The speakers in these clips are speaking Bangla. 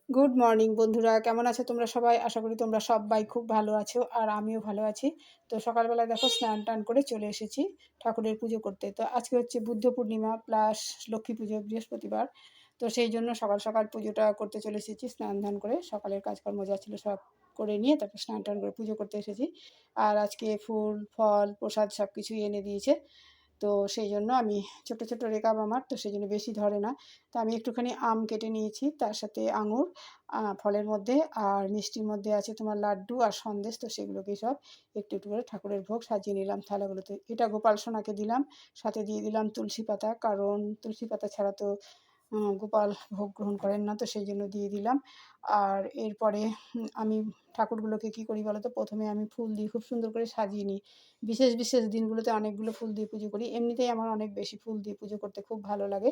গুড মর্নিং বন্ধুরা, কেমন আছো তোমরা সবাই? আশা করি তোমরা সবাই খুব ভালো আছো আর আমিও ভালো আছি। তো সকালবেলা দেখো স্নান-টান করে চলে এসেছি ঠাকুরের পুজো করতে। তো আজকে হচ্ছে বুদ্ধ পূর্ণিমা প্লাস লক্ষ্মী পুজো বৃহস্পতিবার। তো সেই জন্য সকাল, সকাল পুজোটা করতে চলে এসেছি স্নান-ধান করে। সকালের কাজকর্ম যা ছিল সব করে নিয়ে তারপর স্নান-টান করে পুজো করতে এসেছি। আর আজকে ফুল, ফল, প্রসাদ সব কিছুই এনে দিয়েছে। তো সেই জন্য আমি ছোট, ছোট রেকাব আমার, তো সেই জন্য বেশি ধরে না। তো আমি একটুখানি আম কেটে নিয়েছি, তার সাথে আঙুর ফলের মধ্যে, আর মিষ্টির মধ্যে আছে তোমার লাড্ডু আর সন্দেশ। তো সেগুলোকেই সব একটু, একটু করে ঠাকুরের ভোগ সাজিয়ে নিলাম থালাগুলোতে। এটা গোপাল সোনাকে দিলাম, সাথে দিয়ে দিলাম তুলসী পাতা, কারণ তুলসী পাতা ছাড়া তো গোপাল ভোগ গ্রহণ করেন না, তো সেই জন্য দিয়ে দিলাম। আর এরপরে আমি ঠাকুরগুলোকে কী করি বলো তো? প্রথমে আমি ফুল দিয়ে খুব সুন্দর করে সাজিয়ে নিই। বিশেষ, বিশেষ দিনগুলোতে অনেকগুলো ফুল দিয়ে পুজো করি। এমনিতেই আমার অনেক বেশি ফুল দিয়ে পুজো করতে খুব ভালো লাগে।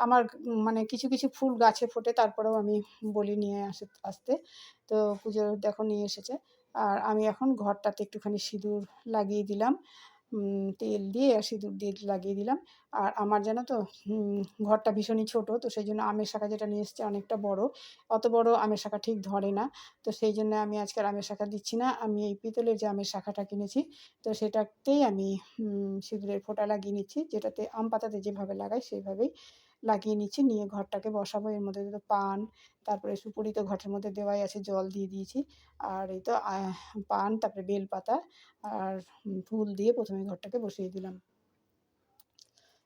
আমার মানে কিছু, কিছু ফুল গাছে ফোটে, তারপরেও আমি বলি নিয়ে আসতে। তো পুজোর দেখো নিয়ে এসেছে। আর আমি এখন ঘরটাতে একটুখানি সিঁদুর লাগিয়ে দিলাম। তেল দিয়ে আর সিঁদুর দিয়ে লাগিয়ে দিলাম। আর আমার জানো তো ঘরটা ভীষণই ছোট, তো সেই জন্য আমের শাঁখা যেটা নিয়ে এসেছে অনেকটা বড়। অত বড় আমের শাঁখা ঠিক ধরে না। তো সেই জন্য আমি আজকে আর আমের শাঁখা দিচ্ছি না। আমি এই পিতলের যে আমের শাঁখাটা কিনেছি, তো সেটাতেই আমি সিঁদুরের ফোঁটা লাগিয়ে নিচ্ছি, যেটাতে আম পাতাতে যেভাবে লাগাই সেইভাবেই লাগিয়ে নিচ্ছি। নিয়ে ঘরটাকে বসাবো। এর মধ্যে তো পান, তারপরে সুপুরি তো ঘটের মধ্যে দেওয়াই আছে, জল দিয়ে দিয়েছি। আর এই তো পান, তারপরে বেলপাতা আর ফুল দিয়ে প্রথমে ঘরটাকে বসিয়ে দিলাম।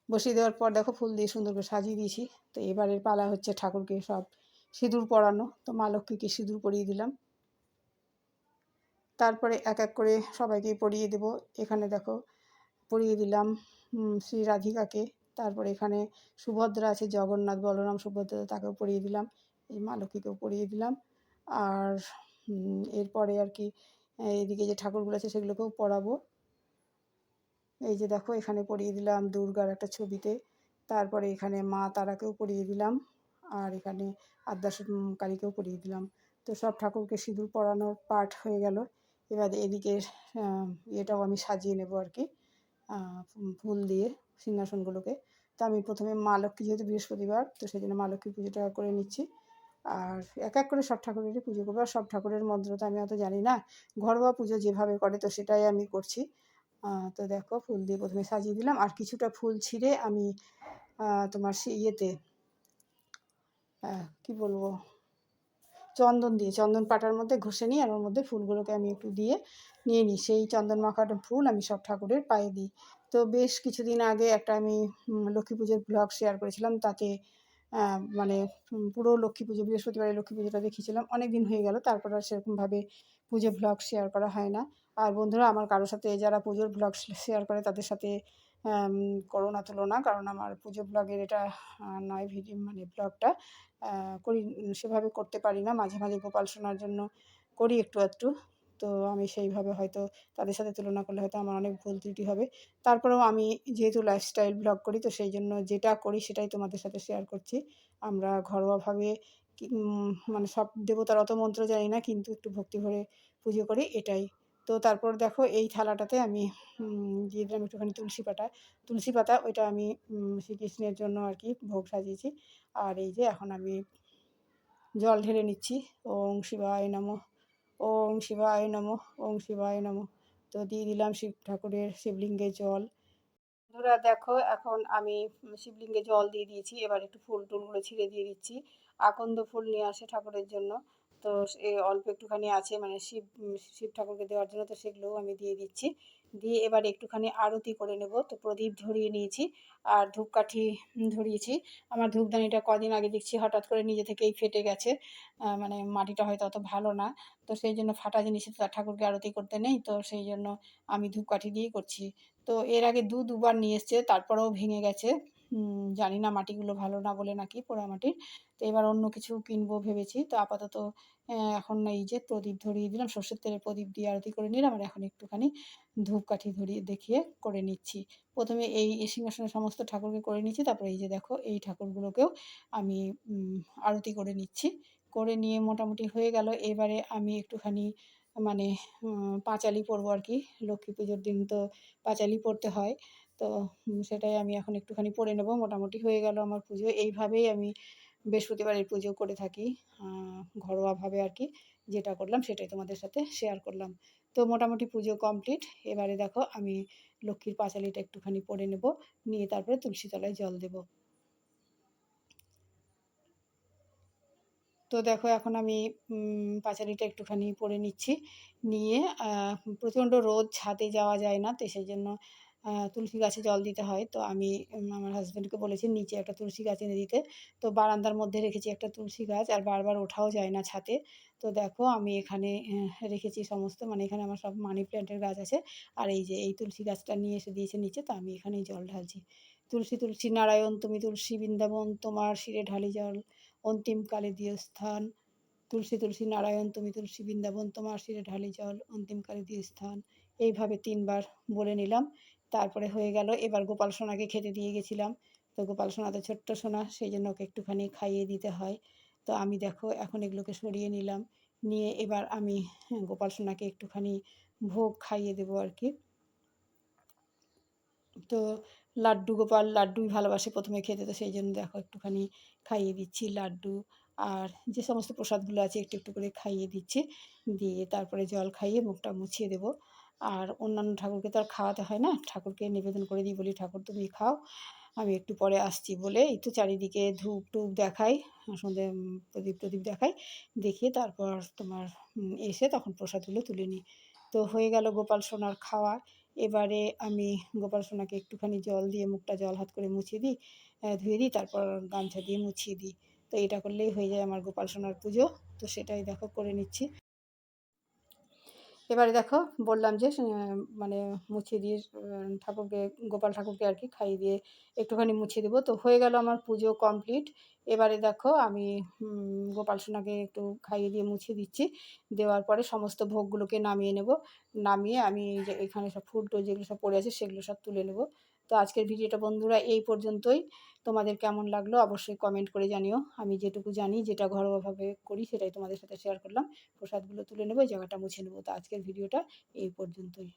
বসিয়ে দেওয়ার পর দেখো ফুল দিয়ে সুন্দর করে সাজিয়ে দিয়েছি। তো এবারের পালা হচ্ছে ঠাকুরকে সব সিঁদুর পরানো। তো মা লক্ষ্মীকে সিঁদুর পরিয়ে দিলাম। তারপরে এক এক করে সবাইকেই পরিয়ে দেব। এখানে দেখো পরিয়ে দিলাম শ্রী রাধিকাকে। তারপরে এখানে সুভদ্রা আছে, জগন্নাথ, বলরাম, সুভদ্রা, তাকেও পরিয়ে দিলাম। এই মা লক্ষ্মীকেও পরিয়ে দিলাম। আর এরপরে আর কি এদিকে যে ঠাকুরগুলো আছে সেগুলোকেও পরাবো। এই যে দেখো এখানে পরিয়ে দিলাম দুর্গার একটা ছবিতে। তারপরে এখানে মা তারাকেও পরিয়ে দিলাম। আর এখানে আদ্যাশরীকেও পরিয়ে দিলাম। তো সব ঠাকুরকে সিঁদুর পরানোর পাঠ হয়ে গেল। এবার এদিকে ইয়েটাও আমি সাজিয়ে নেব আর কি, ফুল দিয়ে সিংহাসনগুলোকে। তো আমি প্রথমে মা লক্ষ্মী, যেহেতু বৃহস্পতিবার, তো সেই জন্য মা লক্ষ্মীর পুজোটা করে নিচ্ছি। আর এক এক করে সব ঠাকুরেরই পুজো করবো। আর সব ঠাকুরের মন্ত্র তো আমি অত জানি না। ঘরোয়া পুজো যেভাবে করে তো সেটাই আমি করছি। তো দেখো ফুল দিয়ে প্রথমে সাজিয়ে দিলাম। আর কিছুটা ফুল ছিঁড়ে আমি তোমার ইয়েতে কী বলবো, চন্দন পাতার মধ্যে ঘষে নিই, আর ওর মধ্যে ফুলগুলোকে আমি একটু দিয়ে নিয়ে নিই। সেই চন্দন মাখাটা ফুল আমি সব ঠাকুরের পায়ে দিই। তো বেশ কিছুদিন আগে একটা আমি লক্ষ্মী পুজোর ব্লগ শেয়ার করেছিলাম। তাতে মানে পুরো লক্ষ্মী পুজো, বৃহস্পতিবারের লক্ষ্মী পুজোটা দেখিয়েছিলাম। অনেক দিন হয়ে গেল, তারপর আর সেরকমভাবে পুজো ব্লগ শেয়ার করা হয় না। আর বন্ধুরা, আমার কারোর সাথে যারা পুজোর ব্লগ শেয়ার করে তাদের সাথে করো না তুলনা, কারণ আমার পুজো ব্লগের এটা নয় ভিডিও, মানে ব্লগটা করি সেভাবে করতে পারি না। মাঝে, মাঝে গোপাল সোনার জন্য করি একটু আধটু। তো আমি সেইভাবে হয়তো তাদের সাথে তুলনা করলে হয়তো আমার অনেক ভুল ত্রুটি হবে। তারপরেও আমি যেহেতু লাইফস্টাইল ব্লগ করি, তো সেই জন্য যেটা করি সেটাই তোমাদের সাথে শেয়ার করছি। আমরা ঘরোয়াভাবে মানে সব দেবতার অত মন্ত্র জানি না, কিন্তু একটু ভক্তি ভরে পুজো করি, এটাই। তো তারপর দেখো এই থালাটাতে আমি দিয়ে দিলাম একটুখানি তুলসী পাতা, ওইটা আমি শ্রীকৃষ্ণের জন্য আর কি ভোগ সাজিয়েছি। আর এই যে এখন আমি জল ঢেলে নিচ্ছি। ওং শিবায় নমঃ, ওং শিবায় নমঃ, ওং শিবায় নমঃ। তো দিয়ে দিলাম শিব ঠাকুরের শিবলিঙ্গে জল। বন্ধুরা দেখো এখন আমি শিবলিঙ্গে জল দিয়ে দিয়েছি। এবার একটু ফুল টুলগুলো ছিঁড়ে দিয়ে দিচ্ছি। আকন্দ ফুল নিয়ে আসে ঠাকুরের জন্য। তো অল্প একটুখানি আছে, মানে শিব ঠাকুরকে দেওয়ার জন্য, তো সেগুলোও আমি দিয়ে দিচ্ছি। দিয়ে এবার একটুখানি আরতি করে নেব। তো প্রদীপ ধরিয়ে নিয়েছি আর ধূপকাঠি ধরিয়েছি। আমার ধূপদানিটা কদিন আগে দেখছি হঠাৎ করে নিজে থেকেই ফেটে গেছে। মানে মাটিটা হয়তো অত ভালো না। তো সেই জন্য ফাটা জিনিসে তো ঠাকুরকে আরতি করতে নেই, তো সেই জন্য আমি ধূপকাঠি দিয়েই করছি। তো এর আগে দুবার নিয়ে এসছে, তারপরেও ভেঙে গেছে। জানি না মাটিগুলো ভালো না বলে নাকি, পোড়া মাটির। তো এবার অন্য কিছু কিনবো ভেবেছি। তো আপাতত এখন এই যে প্রদীপ ধরিয়ে দিলাম, সর্ষের তেলের প্রদীপ দিয়ে আরতি করে নিলাম। আর এখন একটুখানি ধূপকাঠি ধরিয়ে দেখিয়ে করে নিচ্ছি। প্রথমে এই সিংহাসনের সমস্ত ঠাকুরকে করে নিচ্ছি, তারপরে এই যে দেখো এই ঠাকুরগুলোকেও আমি আরতি করে নিচ্ছি। করে নিয়ে মোটামুটি হয়ে গেল। এবারে আমি একটুখানি মানে পাঁচালি পরবো আর কি। লক্ষ্মী পুজোর দিন তো পাঁচালি পরতে হয়। তো সেটাই আমি এখন একটুখানি পরে নেব। মোটামুটি হয়ে গেল আমার পুজো। এইভাবেই আমি বৃহস্পতিবারের পুজো করে থাকি ঘরোয়াভাবে আর কি। যেটা করলাম সেটাই তোমাদের সাথে শেয়ার করলাম। তো মোটামুটি পুজো কমপ্লিট। এবারে দেখো আমি লক্ষ্মীর পাঁচালিটা একটুখানি পড়ে নেব, নিয়ে তারপরে তুলসী তলায় জল দেব। তো দেখো এখন আমি পাঁচালিটা একটুখানি পরে নিচ্ছি। নিয়ে প্রচণ্ড রোদ, ছাদে যাওয়া যায় না, তো সেজন্য তুলসী গাছে জল দিতে হয়। তো আমি আমার হাসব্যান্ডকে বলেছি নিচে একটা তুলসী গাছ এনে দিতে। তো বারান্দার মধ্যে রেখেছি একটা তুলসী গাছ, আর বারবার ওঠাও যায় না ছাদে। তো দেখো আমি এখানে রেখেছি সমস্ত, মানে এখানে আমার সব মানি প্ল্যান্টের গাছ আছে। আর এই যে এই তুলসী গাছটা নিয়ে এসে দিয়েছে নিচে, তো আমি এখানেই জল ঢালছি। তুলসী তুলসী নারায়ণ তুমি তুলসী বৃন্দাবন, তোমার শিরে ঢালি জল অন্তিমকালে দিও স্থান। তুলসী তুলসী নারায়ণ তুমি তুলসী বৃন্দাবন, তোমার শিরে ঢালি জল অন্তিমকালে দিও স্থান। এইভাবে ৩ বার বলে নিলাম। তারপরে হয়ে গেল। এবার গোপাল সোনাকে খেতে দিয়ে গেছিলাম। তো গোপাল সোনা তো ছোট্ট সোনা, সেই জন্য ওকে একটুখানি খাইয়ে দিতে হয়। তো আমি দেখো এখন এগুলোকে সরিয়ে নিলাম। নিয়ে এবার আমি গোপাল সোনাকে একটুখানি ভোগ খাইয়ে দেবো আর কি। তো লাড্ডু, গোপাল লাড্ডুই ভালোবাসে প্রথমে খেতে, তো সেই জন্য দেখো একটুখানি খাইয়ে দিচ্ছি লাড্ডু। আর যে সমস্ত প্রসাদগুলো আছে একটু একটু করে খাইয়ে দিচ্ছি। দিয়ে তারপরে জল খাইয়ে মুখটা মুছিয়ে দেবো। আর অন্যান্য ঠাকুরকে তো আর খাওয়াতে হয় না, ঠাকুরকে নিবেদন করে দিই, বলি ঠাকুর তুমি খাও, আমি একটু পরে আসছি বলে এই তো চারিদিকে ধূপ টুপ দেখাই, সন্ধে প্রদীপ টদীপ দেখাই, দেখিয়ে তারপর তোমার এসে তখন প্রসাদগুলো তুলে নিই। তো হয়ে গেল গোপাল সোনার খাওয়া। এবারে আমি গোপাল সোনাকে একটুখানি জল দিয়ে মুখটা জল হাত করে মুছিয়ে দিই, ধুয়ে দিই, তারপর গামছা দিয়ে মুছিয়ে দিই। তো এটা করলেই হয়ে যায় আমার গোপাল সোনার পুজো। তো সেটাই দেখো করে নিচ্ছি। এবারে দেখো বললাম যে মানে মুছিয়ে দিয়ে ঠাকুরকে, গোপাল ঠাকুরকে আর কি খাইয়ে দিয়ে একটুখানি মুছিয়ে দেবো। তো হয়ে গেল আমার পুজো কমপ্লিট। এবারে দেখো আমি গোপাল সোনাকে একটু খাইয়ে দিয়ে মুছিয়ে দিচ্ছি। দেওয়ার পরে সমস্ত ভোগগুলোকে নামিয়ে নেব। নামিয়ে আমি যে এখানে সব ফুল টুল যেগুলো সব পড়ে আছে সেগুলো সব তুলে নেব। তো আজকের ভিডিওটা বন্ধুরা এই পর্যন্তই। তোমাদের কেমন লাগলো অবশ্যই কমেন্ট করে জানিও। আমি যেটুকু জানি, যেটা ঘরোয়াভাবে করি সেটাই তোমাদের সাথে শেয়ার করলাম। প্রসাদগুলো তুলে নেবো, এই জায়গাটা মুছে নেবো। তো আজকের ভিডিওটা এই পর্যন্তই।